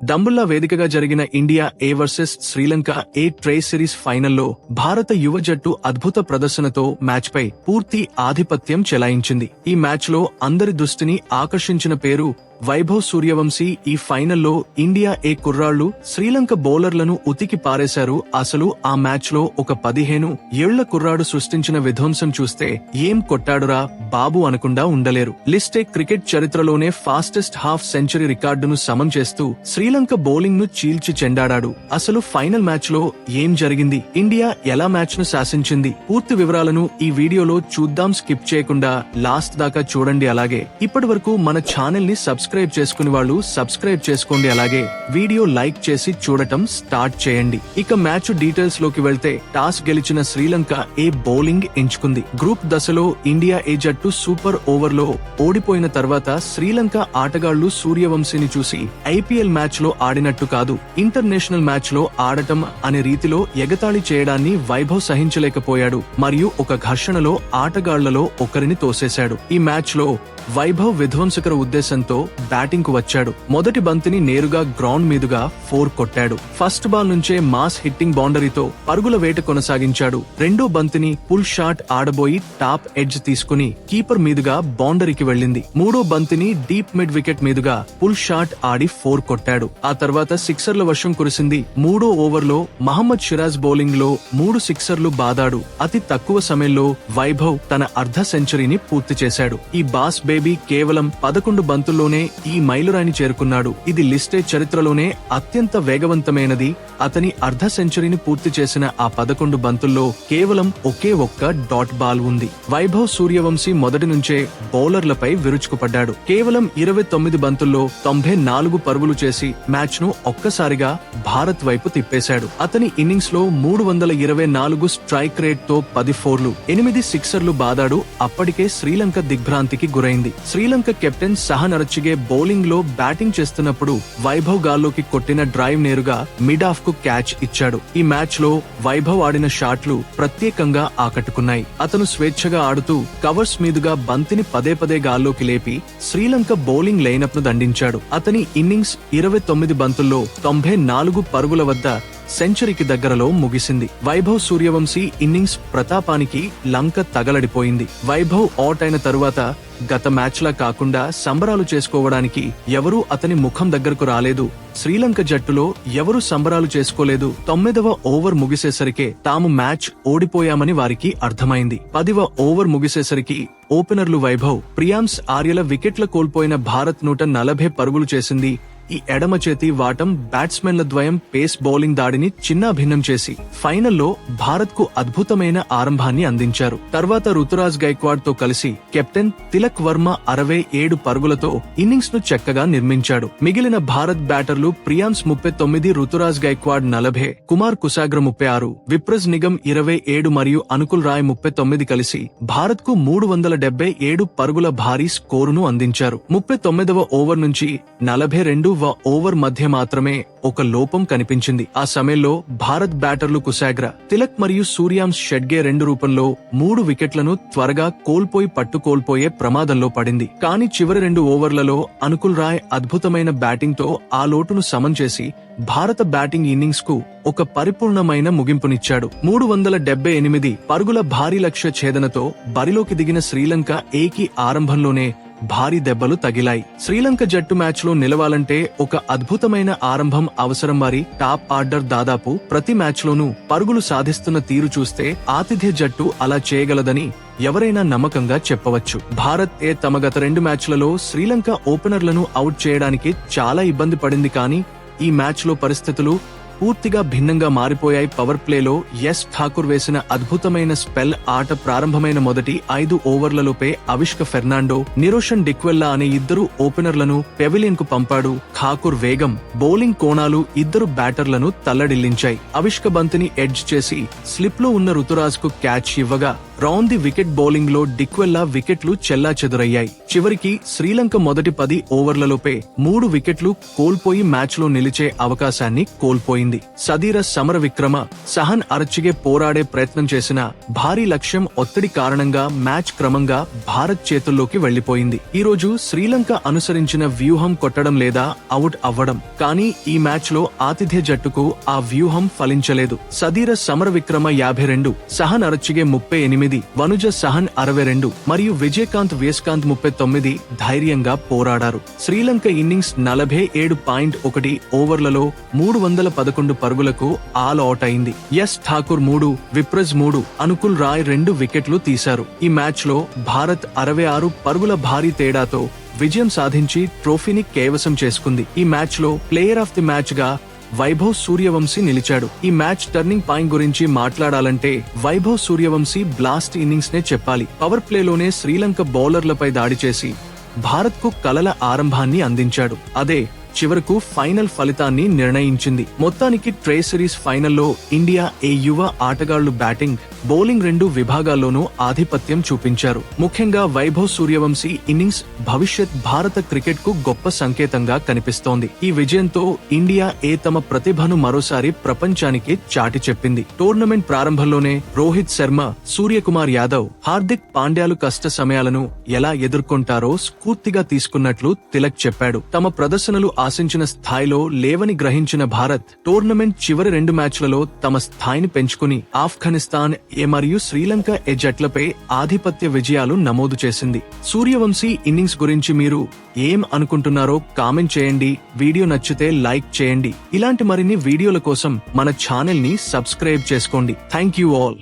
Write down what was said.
డంబుల్లా వేదికగా జరిగిన ఇండియా ఏ వర్సెస్ శ్రీలంక ఏ try series ఫైనల్లో భారత యువ జట్టు అద్భుత ప్రదర్శనతో మ్యాచ్పై పూర్తి ఆధిపత్యం చెలాయించింది. ఈ మ్యాచ్లో అందరి దృష్టిని ఆకర్షించిన పేరు వైభవ్ సూర్యవంశీ. ఈ ఫైనల్లో ఇండియా ఏ కుర్రాళ్లు శ్రీలంక బౌలర్లను ఉతికి పారేశారు. అసలు ఆ మ్యాచ్ లో ఒక 15 ఏళ్ల కుర్రాడు సృష్టించిన విధ్వంసం చూస్తే ఏం కొట్టాడురా బాబు అనకుండా ఉండలేరు. లిస్టే క్రికెట్ చరిత్రలోనే ఫాస్టెస్ట్ హాఫ్ సెంచరీ రికార్డును సమం చేస్తూ శ్రీలంక బౌలింగ్ ను చీల్చి చెండాడాడు. అసలు ఫైనల్ మ్యాచ్ లో ఏం జరిగింది, ఇండియా ఎలా మ్యాచ్ ను శాసించింది, పూర్తి వివరాలను ఈ వీడియోలో చూద్దాం. స్కిప్ చేయకుండా లాస్ట్ దాకా చూడండి. అలాగే ఇప్పటి వరకు మన ఛానల్ ని సబ్స్క్రైబ్ చేసుకుని వాళ్ళు సబ్స్క్రైబ్ చేసుకోండి. అలాగే వీడియో లైక్ చేసి చూడటం స్టార్ట్ చేయండి. ఇక మ్యాచ్ డీటెయిల్స్ లోకి వెళ్తే టాస్ గెలిచిన శ్రీలంక ఏ బౌలింగ్ ఎంచుకుంది. గ్రూప్ దశలో ఇండియా ఏ జట్టు సూపర్ ఓవర్ లో ఓడిపోయిన తర్వాత శ్రీలంక ఆటగాళ్లు సూర్యవంశీని చూసి ఐపీఎల్ మ్యాచ్ లో ఆడినట్టు కాదు, ఇంటర్నేషనల్ మ్యాచ్ లో ఆడటం అనే రీతిలో ఎగతాళి చేయడాన్ని వైభవ్ సహించలేకపోయాడు. మరియు ఒక ఘర్షణలో ఆటగాళ్లలో ఒకరిని తోసేశాడు. ఈ మ్యాచ్ లో వైభవ్ విధ్వంసకర ఉద్దేశంతో బ్యాటింగ్ కు వచ్చాడు. మొదటి బంతిని నేరుగా గ్రౌండ్ మీదుగా 4 కొట్టాడు. ఫస్ట్ బాల్ నుంచే మాస్ హిట్టింగ్ బౌండరీతో పరుగుల వేట కొనసాగించాడు. రెండో బంతిని పుల్ షాట్ ఆడబోయి టాప్ ఎడ్జ్ తీసుకుని కీపర్ మీదుగా బౌండరీకి వెళ్లింది. మూడో బంతిని డీప్ మిడ్ వికెట్ మీదుగా పుల్ షాట్ ఆడి 4 కొట్టాడు. ఆ తర్వాత సిక్సర్ల వర్షం కురిసింది. మూడో ఓవర్లో మహమ్మద్ సిరాజ్ బౌలింగ్ లో 3 సిక్సర్లు బాదాడు. అతి తక్కువ సమయంలో వైభవ్ తన అర్ధ సెంచరీని పూర్తి చేశాడు. ఈ బాస్ బేబీ కేవలం 11 బంతుల్లోనే ఈ మైలురాయిని చేరుకున్నాడు. ఇది లిస్టే చరిత్రలోనే అత్యంత వేగవంతమైనది. అతని అర్ధ సెంచరీని పూర్తి చేసిన ఆ 11 బంతుల్లో కేవలం ఒకే ఒక్క డాట్ బాల్ ఉంది. వైభవ్ సూర్యవంశీ మొదటి నుంచే బౌలర్లపై విరుచుకుపడ్డాడు. కేవలం 29 బంతుల్లో 94 పరుగులు చేసి మ్యాచ్ ను ఒక్కసారిగా భారత్ వైపు తిప్పేశాడు. అతని ఇన్నింగ్స్ లో 324 స్ట్రైక్ రేట్ తో 10 ఫోర్లు, 8 సిక్సర్లు బాదాడు. అప్పటికే శ్రీలంక దిగ్భ్రాంతికి గురైంది. శ్రీలంక కెప్టెన్ సహన్ అరచిగే బౌలింగ్ లో బ్యాటింగ్ చేస్తున్నప్పుడు వైభవ్ గాల్లోకి కొట్టిన డ్రైవ్ నేరుగా మిడ్ ఆఫ్ కు క్యాచ్ ఇచ్చాడు. ఈ మ్యాచ్ లో వైభవ్ ఆడిన షాట్లు ప్రత్యేకంగా ఆకట్టుకున్నాయి. అతను స్వేచ్ఛగా ఆడుతూ కవర్స్ మీదుగా బంతిని పదే గాల్లోకి లేపి శ్రీలంక బౌలింగ్ లైనప్ ను దండించాడు. అతని ఇన్నింగ్స్ 29 బంతుల్లో 94 పరుగుల వద్ద సెంచరీకి దగ్గరలో ముగిసింది. వైభవ్ సూర్యవంశీ ఇన్నింగ్స్ ప్రతాపానికి లంక తగలడిపోయింది. వైభవ్ అవుట్ అయిన తరువాత గత మ్యాచ్లా కాకుండా సంబరాలు చేసుకోవడానికి ఎవరూ అతని ముఖం దగ్గరకు రాలేదు. శ్రీలంక జట్టులో ఎవరూ సంబరాలు చేసుకోలేదు. 9వ ఓవర్ ముగిసేసరికే తాము మ్యాచ్ ఓడిపోయామని వారికి అర్థమైంది. 10వ ఓవర్ ముగిసేసరికి ఓపెనర్లు వైభవ్, ప్రియాంశ్ ఆర్యల వికెట్ల కోల్పోయిన భారత్ 140 పరుగులు చేసింది. ఈ ఎడమ చేతి వాటం బ్యాట్స్మెన్ల ద్వయం పేస్ బౌలింగ్ దాడిని చిన్నాభిన్నం చేసి ఫైనల్లో భారత్ కు అద్భుతమైన ఆరంభాన్ని అందించారు. తర్వాత రుతురాజ్ గైక్వాడ్ తో కలిసి కెప్టెన్ తిలక్ వర్మ 67 పరుగులతో ఇన్నింగ్స్ ను చక్కగా నిర్మించాడు. మిగిలిన భారత్ బ్యాటర్లు ప్రియాంశ్ 39, రుతురాజ్ గైక్వాడ్ 40, కుమార్ కుసాగ్ర 36, విప్రజ్ నిగమ్ 27 మరియు అనుకుల్ రాయ్ 39 కలిసి భారత్ కు 377 పరుగుల భారీ స్కోరును అందించారు. 39వ ఓవర్ నుంచి 42వ ఓవర్ మధ్య మాత్రమే ఒక లోపం కనిపించింది. ఆ సమయంలో భారత్ బ్యాటర్లు కుసాగ్ర, తిలక్ మరియు సూర్యాంశ్ షెడ్గే 2 రూపంలో 3 వికెట్లను త్వరగా పట్టుకోల్పోయే ప్రమాదంలో పడింది. కానీ చివరి 2 ఓవర్లలో అనుకుల్ రాయ్ అద్భుతమైన బ్యాటింగ్ తో ఆ లోటును సమం చేసి భారత బ్యాటింగ్ ఇన్నింగ్స్ కు ఒక పరిపూర్ణమైన ముగింపునిచ్చాడు. 378 పరుగుల భారీ లక్ష్య ఛేదనతో బరిలోకి దిగిన శ్రీలంక ఏకి ఆరంభంలోనే భారీ దెబ్బలు తగిలాయి. శ్రీలంక జట్టు మ్యాచ్ లో నిలవాలంటే ఒక అద్భుతమైన ఆరంభం అవసరం. వారి టాప్ ఆర్డర్ దాదాపు ప్రతి మ్యాచ్ లోనూ పరుగులు సాధిస్తున్న తీరు చూస్తే ఆతిథ్య జట్టు అలా చేయగలదని ఎవరైనా నమ్మకంగా చెప్పవచ్చు. భారత్ తమ గత 2 మ్యాచ్లలో శ్రీలంక ఓపెనర్లను అవుట్ చేయడానికి చాలా ఇబ్బంది పడింది. కానీ ఈ మ్యాచ్ లో పరిస్థితులు పూర్తిగా భిన్నంగా మారిపోయాయి. పవర్ ప్లేలో ఎస్ ఠాకూర్ వేసిన అద్భుతమైన స్పెల్. ఆట ప్రారంభమైన మొదటి 5 ఓవర్లలోపే అవిష్క ఫెర్నాండో, నిరోషన్ డిక్వెల్లా అనే 2 ఓపెనర్లను పెవిలియన్ కు పంపాడు. ఠాకూర్ వేగం, బౌలింగ్ కోణాలు ఇద్దరు బ్యాటర్లను తల్లడిల్లించాయి. అవిష్క బంతిని ఎడ్జ్ చేసి స్లిప్ లో ఉన్న రుతురాజ్ కు క్యాచ్ ఇవ్వగా రౌండ్ ది వికెట్ బౌలింగ్ లో డిక్వెల్లా వికెట్లు చెల్లాచెదురయ్యాయి. చివరికి శ్రీలంక మొదటి 10 ఓవర్లలోపే 3 వికెట్లు కోల్పోయి మ్యాచ్ లో నిలిచే అవకాశాన్ని కోల్పోయింది. సదీర సమరవిక్రమ సహన్ అరచిగే పోరాడే ప్రయత్నం చేసిన భారీ లక్ష్యం ఒత్తిడి కారణంగా మ్యాచ్ క్రమంగా భారత్ చేతుల్లోకి వెళ్లిపోయింది. ఈ రోజు శ్రీలంక అనుసరించిన వ్యూహం కొట్టడం లేదా అవుట్ అవ్వడం, కానీ ఈ మ్యాచ్ లో ఆతిథ్య జట్టుకు ఆ వ్యూహం ఫలించలేదు. సదీర సమరవిక్రమ 52, సహన్ అరచిగే 38, వనుజ సహన్ 62 మరియు విజయకాంత్ వియస్కాంత్ 39 ధైర్యంగా పోరాడారు. శ్రీలంక ఇన్నింగ్స్ 47.1 ఓవర్లలో 311 పరుగులకు ఆల్ అవుట్ అయింది. ఎస్ ఠాకూర్ 3, విప్రజ్ 3, అనుకుల్ రాయ్ 2 వికెట్లు తీశారు. ఈ మ్యాచ్ లో భారత్ 66 పరుగుల భారీ తేడాతో విజయం సాధించి ట్రోఫీని కైవసం చేసుకుంది. ఈ మ్యాచ్ లో ప్లేయర్ ఆఫ్ ది మ్యాచ్ గా వైభవ్ సూర్యవంశీ నిలిచాడు. ఈ మ్యాచ్ టర్నింగ్ పాయింట్ గురించి మాట్లాడాలంటే వైభవ్ సూర్యవంశీ బ్లాస్ట్ ఇన్నింగ్స్ నే చెప్పాలి. పవర్ ప్లేలోనే శ్రీలంక బౌలర్లపై దాడి చేసి భారత్ కు కలల ఆరంభాన్ని అందించాడు. అదే చివరకు ఫైనల్ ఫలితాన్ని నిర్ణయించింది. మొత్తానికి ట్రే సిరీస్ ఫైనల్లో ఇండియా ఏ యువ ఆటగాళ్లు బ్యాటింగ్, బౌలింగ్ 2 విభాగాల్లోనూ ఆధిపత్యం చూపించారు. ముఖ్యంగా వైభవ్ సూర్యవంశీ ఇన్నింగ్స్ భవిష్యత్ భారత క్రికెట్ కు గొప్ప సంకేతంగా కనిపిస్తోంది. ఈ విజయంతో ఇండియా తమ ప్రతిభను మరోసారి ప్రపంచానికి చాటి చెప్పింది. టోర్నమెంట్ ప్రారంభంలోనే రోహిత్ శర్మ, సూర్యకుమార్ యాదవ్, హార్దిక్ పాండ్యాలు కష్ట సమయాలను ఎలా ఎదుర్కొంటారో స్ఫూర్తిగా తీసుకున్నట్లు తిలక్ చెప్పాడు. తమ ప్రదర్శనలు ఆశించిన స్థాయిలో లేవని గ్రహించిన భారత్ టోర్నమెంట్ చివరి 2 మ్యాచ్లలో తమ స్థాయిని పెంచుకుని ఆఫ్ఘనిస్తాన్ మరియు శ్రీలంక జట్లపై ఆధిపత్య విజయాలు నమోదు చేసింది. సూర్యవంశీ ఇన్నింగ్స్ గురించి మీరు ఏం అనుకుంటున్నారో కామెంట్ చేయండి. వీడియో నచ్చితే లైక్ చేయండి. ఇలాంటి మరిన్ని వీడియోల కోసం మన ఛానల్ ని సబ్స్క్రైబ్ చేసుకోండి. Thank you all.